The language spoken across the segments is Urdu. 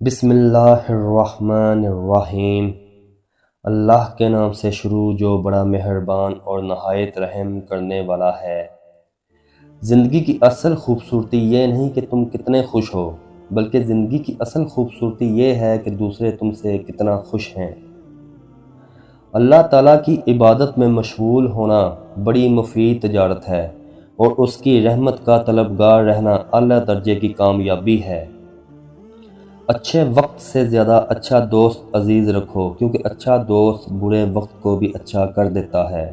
بسم اللہ الرحمن الرحیم۔ اللہ کے نام سے شروع جو بڑا مہربان اور نہایت رحم کرنے والا ہے۔ زندگی کی اصل خوبصورتی یہ نہیں کہ تم کتنے خوش ہو، بلکہ زندگی کی اصل خوبصورتی یہ ہے کہ دوسرے تم سے کتنا خوش ہیں۔ اللہ تعالیٰ کی عبادت میں مشغول ہونا بڑی مفید تجارت ہے، اور اس کی رحمت کا طلبگار رہنا اعلیٰ درجے کی کامیابی ہے۔ اچھے وقت سے زیادہ اچھا دوست عزیز رکھو، کیونکہ اچھا دوست برے وقت کو بھی اچھا کر دیتا ہے۔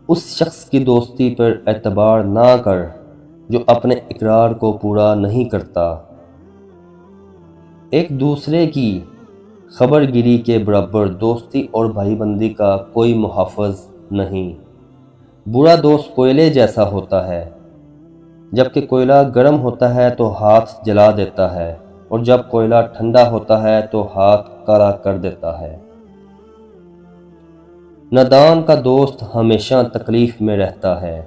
اس شخص کی دوستی پر اعتبار نہ کر جو اپنے اقرار کو پورا نہیں کرتا۔ ایک دوسرے کی خبر گیری کے برابر دوستی اور بھائی بندی کا کوئی محافظ نہیں۔ برا دوست کوئلے جیسا ہوتا ہے، جبکہ کوئلہ گرم ہوتا ہے تو ہاتھ جلا دیتا ہے، اور جب کوئلہ ٹھنڈا ہوتا ہے تو ہاتھ کالا کر دیتا ہے۔ نادان کا دوست ہمیشہ تکلیف میں رہتا ہے۔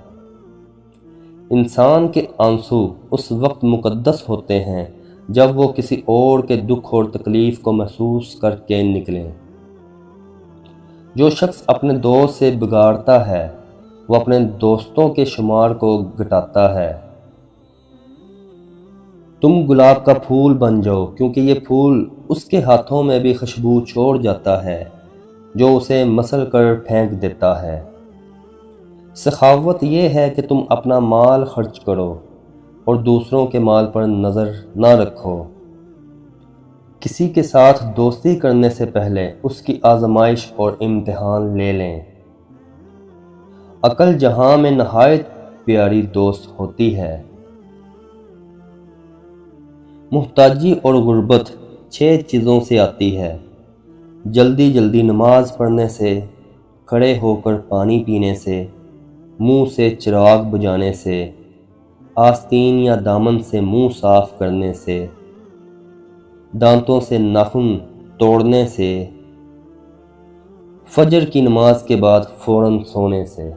انسان کے آنسو اس وقت مقدس ہوتے ہیں جب وہ کسی اور کے دکھ اور تکلیف کو محسوس کر کے نکلیں۔ جو شخص اپنے دوست سے بگاڑتا ہے وہ اپنے دوستوں کے شمار کو گھٹاتا ہے۔ تم گلاب کا پھول بن جاؤ، کیونکہ یہ پھول اس کے ہاتھوں میں بھی خوشبو چھوڑ جاتا ہے جو اسے مسل کر پھینک دیتا ہے۔ سخاوت یہ ہے کہ تم اپنا مال خرچ کرو اور دوسروں کے مال پر نظر نہ رکھو۔ کسی کے ساتھ دوستی کرنے سے پہلے اس کی آزمائش اور امتحان لے لیں۔ عقل جہاں میں نہایت پیاری دوست ہوتی ہے۔ محتاجی اور غربت 6 چیزوں سے آتی ہے: جلدی جلدی نماز پڑھنے سے، کھڑے ہو کر پانی پینے سے، منہ سے چراغ بجھانے سے، آستین یا دامن سے منہ صاف کرنے سے، دانتوں سے ناخن توڑنے سے، فجر کی نماز کے بعد فوراً سونے سے۔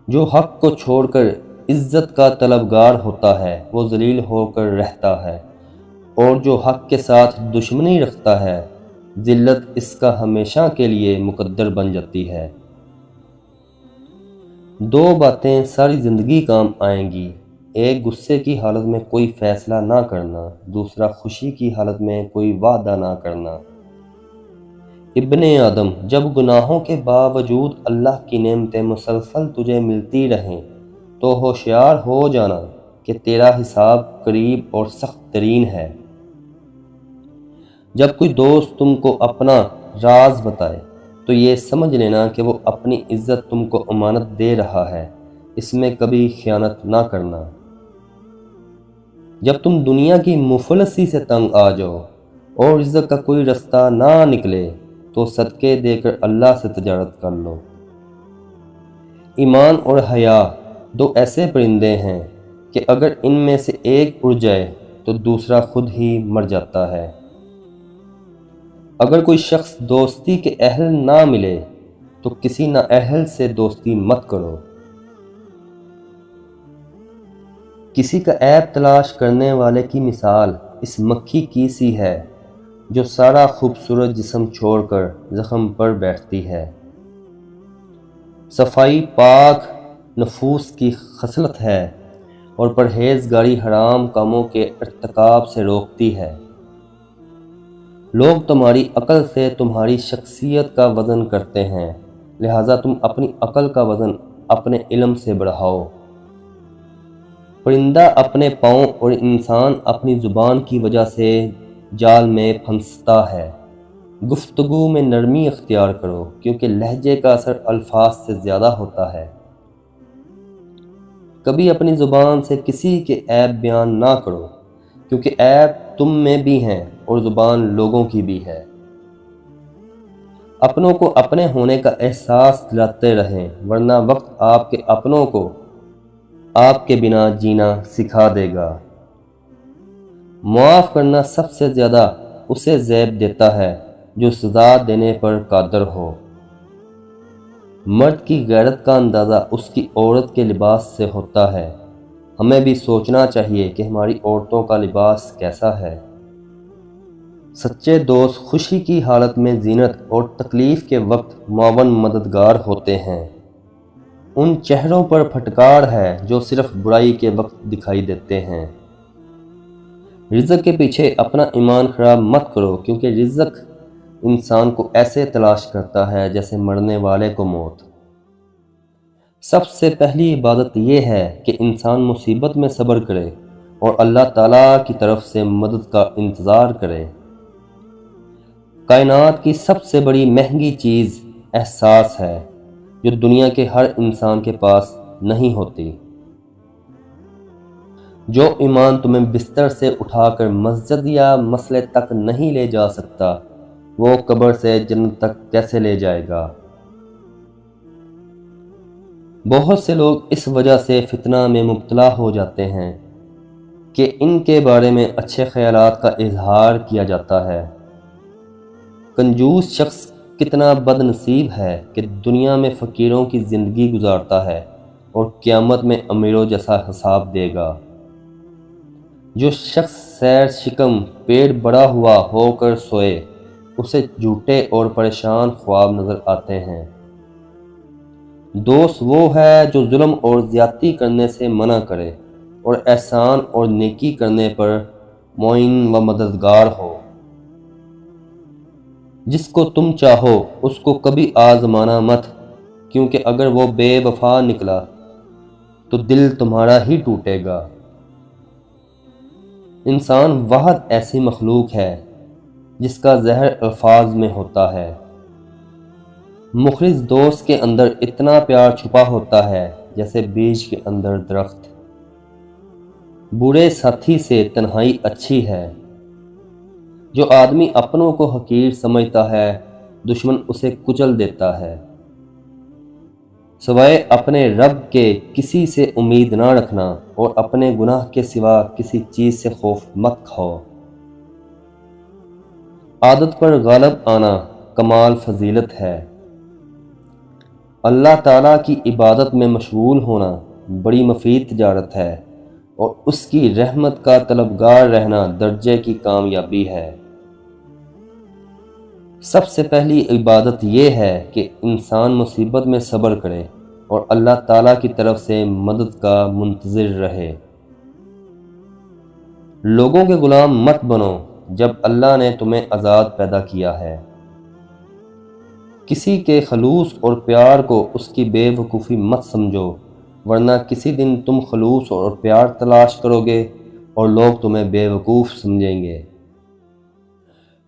جو حق کو چھوڑ کر عزت کا طلبگار ہوتا ہے وہ ذلیل ہو کر رہتا ہے، اور جو حق کے ساتھ دشمنی رکھتا ہے ذلت اس کا ہمیشہ کے لیے مقدر بن جاتی ہے۔ 2 باتیں ساری زندگی کام آئیں گی: ایک غصے کی حالت میں کوئی فیصلہ نہ کرنا، دوسرا خوشی کی حالت میں کوئی وعدہ نہ کرنا۔ ابن آدم، جب گناہوں کے باوجود اللہ کی نعمتیں مسلسل تجھے ملتی رہیں تو ہوشیار ہو جانا کہ تیرا حساب قریب اور سخت ترین ہے۔ جب کوئی دوست تم کو اپنا راز بتائے تو یہ سمجھ لینا کہ وہ اپنی عزت تم کو امانت دے رہا ہے، اس میں کبھی خیانت نہ کرنا۔ جب تم دنیا کی مفلسی سے تنگ آ جاؤ اور عزت کا کوئی رستہ نہ نکلے تو صدقے دے کر اللہ سے تجارت کر لو۔ ایمان اور حیا 2 ایسے پرندے ہیں کہ اگر ان میں سے ایک اڑ جائے تو دوسرا خود ہی مر جاتا ہے۔ اگر کوئی شخص دوستی کے اہل نہ ملے تو کسی نااہل سے دوستی مت کرو۔ کسی کا عیب تلاش کرنے والے کی مثال اس مکھی کی سی ہے جو سارا خوبصورت جسم چھوڑ کر زخم پر بیٹھتی ہے۔ صفائی پاک نفوس کی خصلت ہے اور پرہیزگاری حرام کاموں کے ارتکاب سے روکتی ہے۔ لوگ تمہاری عقل سے تمہاری شخصیت کا وزن کرتے ہیں، لہٰذا تم اپنی عقل کا وزن اپنے علم سے بڑھاؤ۔ پرندہ اپنے پاؤں اور انسان اپنی زبان کی وجہ سے جال میں پھنستا ہے۔ گفتگو میں نرمی اختیار کرو، کیونکہ لہجے کا اثر الفاظ سے زیادہ ہوتا ہے۔ کبھی اپنی زبان سے کسی کے عیب بیان نہ کرو، کیونکہ عیب تم میں بھی ہیں اور زبان لوگوں کی بھی ہے۔ اپنوں کو اپنے ہونے کا احساس دلاتے رہیں، ورنہ وقت آپ کے اپنوں کو آپ کے بنا جینا سکھا دے گا۔ معاف کرنا سب سے زیادہ اسے زیب دیتا ہے جو سزا دینے پر قادر ہو۔ مرد کی غیرت کا اندازہ اس کی عورت کے لباس سے ہوتا ہے۔ ہمیں بھی سوچنا چاہیے کہ ہماری عورتوں کا لباس کیسا ہے۔ سچے دوست خوشی کی حالت میں زینت اور تکلیف کے وقت معاون مددگار ہوتے ہیں۔ ان چہروں پر پھٹکار ہے جو صرف برائی کے وقت دکھائی دیتے ہیں۔ رزق کے پیچھے اپنا ایمان خراب مت کرو، کیونکہ رزق انسان کو ایسے تلاش کرتا ہے جیسے مرنے والے کو موت۔ سب سے پہلی عبادت یہ ہے کہ انسان مصیبت میں صبر کرے اور اللہ تعالیٰ کی طرف سے مدد کا انتظار کرے۔ کائنات کی سب سے بڑی مہنگی چیز احساس ہے، جو دنیا کے ہر انسان کے پاس نہیں ہوتی۔ جو ایمان تمہیں بستر سے اٹھا کر مسجد یا مسئلے تک نہیں لے جا سکتا، وہ قبر سے جنت تک کیسے لے جائے گا؟ بہت سے لوگ اس وجہ سے فتنہ میں مبتلا ہو جاتے ہیں کہ ان کے بارے میں اچھے خیالات کا اظہار کیا جاتا ہے۔ کنجوس شخص کتنا بد نصیب ہے کہ دنیا میں فقیروں کی زندگی گزارتا ہے اور قیامت میں امیروں جیسا حساب دے گا۔ جو شخص سیر شکم پیٹ بڑا ہوا ہو کر سوئے، اسے جھوٹے اور پریشان خواب نظر آتے ہیں۔ دوست وہ ہے جو ظلم اور زیادتی کرنے سے منع کرے اور احسان اور نیکی کرنے پر معین و مددگار ہو۔ جس کو تم چاہو اس کو کبھی آزمانا مت، کیونکہ اگر وہ بے وفا نکلا تو دل تمہارا ہی ٹوٹے گا۔ انسان واحد ایسی مخلوق ہے جس کا زہر الفاظ میں ہوتا ہے۔ مخلص دوست کے اندر اتنا پیار چھپا ہوتا ہے جیسے بیج کے اندر درخت۔ برے ساتھی سے تنہائی اچھی ہے۔ جو آدمی اپنوں کو حقیر سمجھتا ہے، دشمن اسے کچل دیتا ہے۔ سوائے اپنے رب کے کسی سے امید نہ رکھنا اور اپنے گناہ کے سوا کسی چیز سے خوف مت کھاؤ۔ عادت پر غالب آنا کمال فضیلت ہے۔ اللہ تعالیٰ کی عبادت میں مشغول ہونا بڑی مفید تجارت ہے، اور اس کی رحمت کا طلبگار رہنا درجے کی کامیابی ہے۔ سب سے پہلی عبادت یہ ہے کہ انسان مصیبت میں صبر کرے اور اللہ تعالیٰ کی طرف سے مدد کا منتظر رہے۔ لوگوں کے غلام مت بنو جب اللہ نے تمہیں آزاد پیدا کیا ہے۔ کسی کے خلوص اور پیار کو اس کی بے وقوفی مت سمجھو، ورنہ کسی دن تم خلوص اور پیار تلاش کرو گے اور لوگ تمہیں بے وقوف سمجھیں گے۔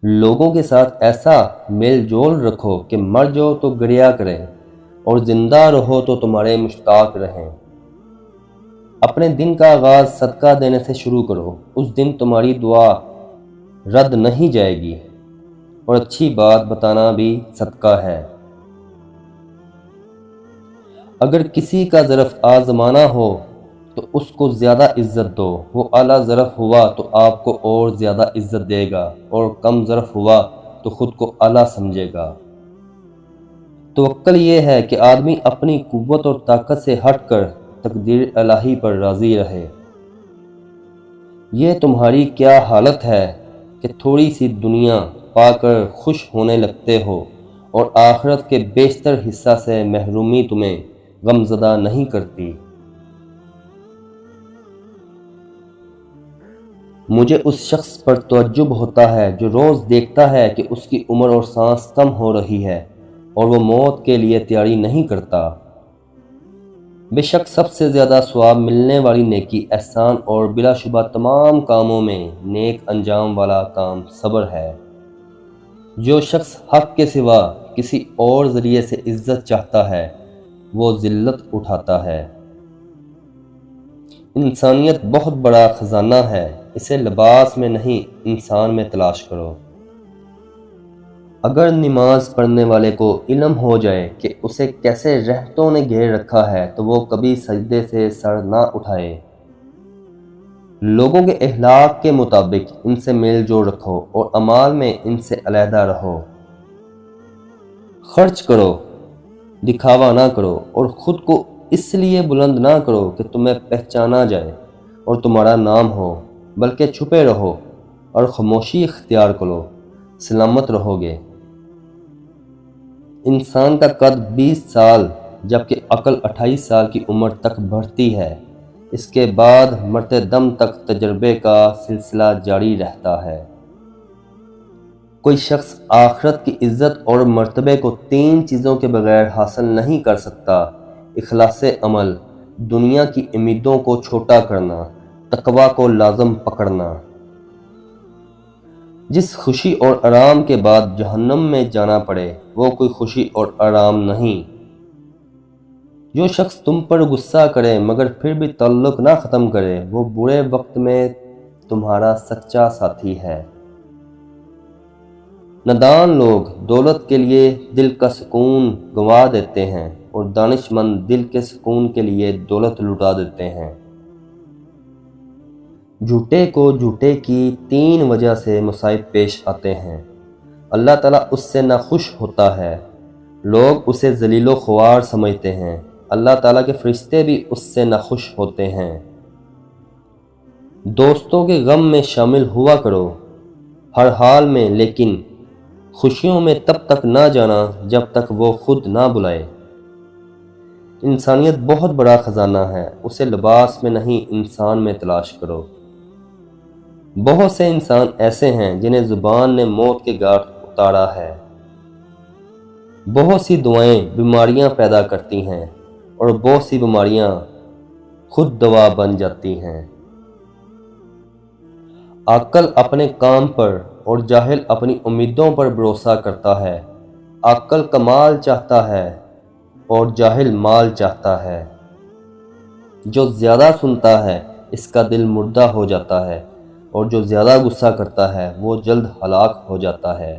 لوگوں کے ساتھ ایسا میل جول رکھو کہ مر جاؤ تو گریا کریں اور زندہ رہو تو تمہارے مشتاق رہیں۔ اپنے دن کا آغاز صدقہ دینے سے شروع کرو، اس دن تمہاری دعا رد نہیں جائے گی، اور اچھی بات بتانا بھی صدقہ ہے۔ اگر کسی کا ظرف آزمانا ہو تو اس کو زیادہ عزت دو، وہ اعلیٰ ظرف ہوا تو آپ کو اور زیادہ عزت دے گا، اور کم ظرف ہوا تو خود کو اعلیٰ سمجھے گا۔ توکل یہ ہے کہ آدمی اپنی قوت اور طاقت سے ہٹ کر تقدیر الہی پر راضی رہے۔ یہ تمہاری کیا حالت ہے کہ تھوڑی سی دنیا پا کر خوش ہونے لگتے ہو، اور آخرت کے بیشتر حصہ سے محرومی تمہیں غمزدہ نہیں کرتی۔ مجھے اس شخص پر تعجب ہوتا ہے جو روز دیکھتا ہے کہ اس کی عمر اور سانس کم ہو رہی ہے اور وہ موت کے لیے تیاری نہیں کرتا۔ بے شک سب سے زیادہ ثواب ملنے والی نیکی احسان اور بلا شبہ تمام کاموں میں نیک انجام والا کام صبر ہے۔ جو شخص حق کے سوا کسی اور ذریعے سے عزت چاہتا ہے، وہ ذلت اٹھاتا ہے۔ انسانیت بہت بڑا خزانہ ہے، اسے لباس میں نہیں انسان میں تلاش کرو۔ اگر نماز پڑھنے والے کو علم ہو جائے کہ اسے کیسے رحمتوں نے گھیر رکھا ہے تو وہ کبھی سجدے سے سر نہ اٹھائے۔ لوگوں کے اخلاق کے مطابق ان سے میل جول رکھو اور اعمال میں ان سے علیحدہ رہو۔ خرچ کرو، دکھاوا نہ کرو، اور خود کو اس لیے بلند نہ کرو کہ تمہیں پہچانا جائے۔ اور تمہارا نام ہو، بلکہ چھپے رہو اور خاموشی اختیار کرو، سلامت رہو گے۔ انسان کا قد 20 سال جبکہ عقل 28 سال کی عمر تک بڑھتی ہے۔ اس کے بعد مرتے دم تک تجربے کا سلسلہ جاری رہتا ہے۔ کوئی شخص آخرت کی عزت اور مرتبے کو 3 چیزوں کے بغیر حاصل نہیں کر سکتا: اخلاص عمل، دنیا کی امیدوں کو چھوٹا کرنا، تقوی کو لازم پکڑنا۔ جس خوشی اور آرام کے بعد جہنم میں جانا پڑے وہ کوئی خوشی اور آرام نہیں۔ جو شخص تم پر غصہ کرے مگر پھر بھی تعلق نہ ختم کرے وہ برے وقت میں تمہارا سچا ساتھی ہے۔ نادان لوگ دولت کے لیے دل کا سکون گنوا دیتے ہیں اور دانش مند دل کے سکون کے لیے دولت لٹا دیتے ہیں۔ جھوٹے کو جھوٹے کی 3 وجہ سے مصائب پیش آتے ہیں۔ اللہ تعالیٰ اس سے ناخوش ہوتا ہے، لوگ اسے ذلیل و خوار سمجھتے ہیں، اللہ تعالیٰ کے فرشتے بھی اس سے ناخوش ہوتے ہیں۔ دوستوں کے غم میں شامل ہوا کرو ہر حال میں، لیکن خوشیوں میں تب تک نہ جانا جب تک وہ خود نہ بلائے۔ انسانیت بہت بڑا خزانہ ہے، اسے لباس میں نہیں انسان میں تلاش کرو۔ بہت سے انسان ایسے ہیں جنہیں زبان نے موت کے گھاٹ اتارا ہے۔ بہت سی دعائیں بیماریاں پیدا کرتی ہیں اور بہت سی بیماریاں خود دوا بن جاتی ہیں۔ عاقل اپنے کام پر اور جاہل اپنی امیدوں پر بھروسہ کرتا ہے۔ عاقل کمال چاہتا ہے اور جاہل مال چاہتا ہے۔ جو زیادہ سنتا ہے اس کا دل مردہ ہو جاتا ہے اور جو زیادہ غصہ کرتا ہے وہ جلد ہلاک ہو جاتا ہے۔